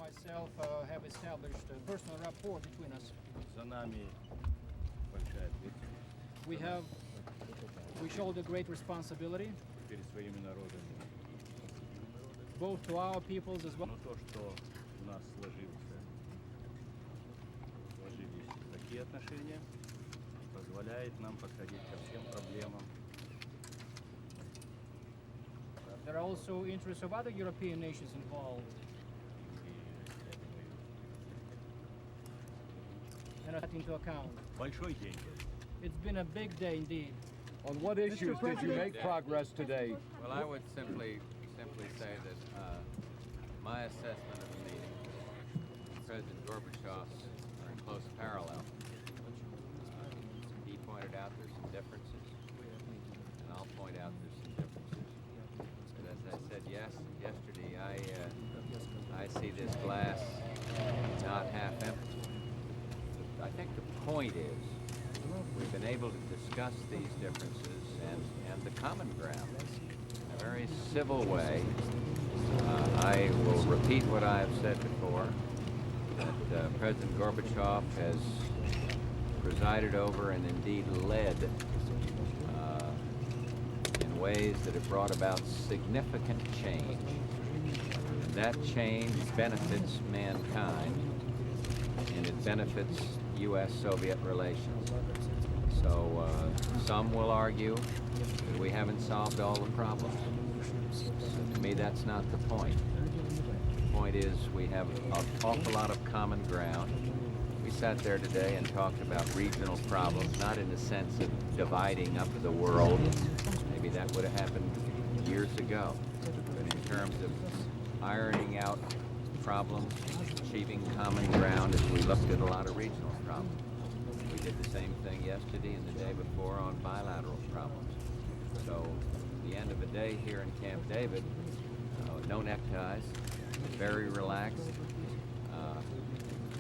myself have established a personal rapport between us. За нами большая ответственность We shoulder great responsibility, перед своими народами. both to our peoples as well. Но то, что у нас сложились такие отношения, позволяет нам подходить ко всем проблемам. There are also interests of other European nations involved. And that into account. Большой день. It's been a big day indeed. On what issues did you make progress today? Well, I would simply say that my assessment of the meeting, President Gorbachev's, are in close parallel. He pointed out there's some differences, and I'll point out there's some differences. But as I said yesterday, I see this glass not half empty. I think the point is we've been able to discuss these differences and the common ground in a very civil way. I will repeat what I have said before, that President Gorbachev has presided over and indeed led in ways that have brought about significant change. And that change benefits mankind, and it benefits U.S.-Soviet relations. So some will argue that we haven't solved all the problems. To me, that's not the point. The point is we have an awful lot of common ground. We sat there today and talked about regional problems, not in the sense of dividing up the world. Maybe that would have happened years ago. But in terms of ironing out problems, achieving common ground as we looked at a lot of regional problems. We did the same thing yesterday and the day before on bilateral problems. So at the end of the day here in Camp David, no neckties, very relaxed.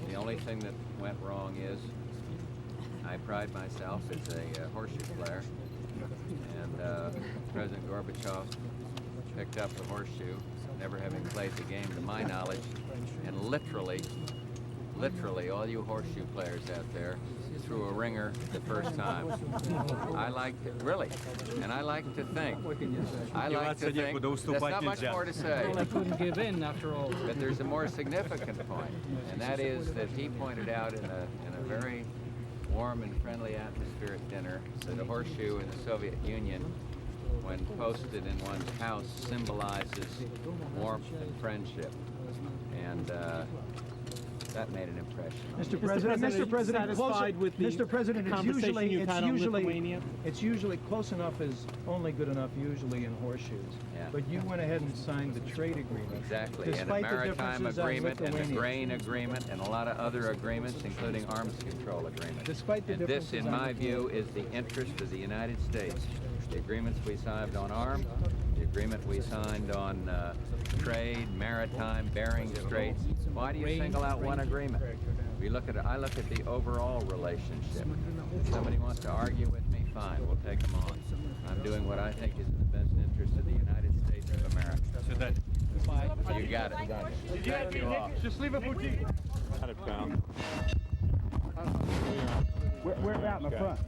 The only thing that went wrong is I pride myself as a horseshoe player, and President Gorbachev picked up the horseshoe, never having played the game to my knowledge, and literally all you horseshoe players out there threw a ringer the first time. I like to, really, and I like to think, there's not much more to say. Well, I couldn't give in after all. But there's a more significant point, and that is that he pointed out in a very warm and friendly atmosphere at dinner that a horseshoe in the Soviet Union, when posted in one's house, symbolizes warmth and friendship. And that made an impression. Mr. President, satisfied with the Mr. President, conversation you've had on Lithuania? it's usually close enough is only good enough usually in horseshoes. Yeah. But you went ahead and signed the trade agreement. Exactly, and a Despite the maritime differences on agreement, and a Lithuania. grain agreement, and a lot of other agreements, including arms control agreements. Despite the And this, differences in on my view, Lithuania. is the interest of the United States. The agreements we signed on arms, the agreement we signed on trade, maritime, Bering Straits. Why do you single out one agreement? I look at the overall relationship. If somebody wants to argue with me, fine, we'll take them on. I'm doing what I think is in the best interest of the United States of America. You got it. Щасливо пути! Got it, pal. We're out in the front.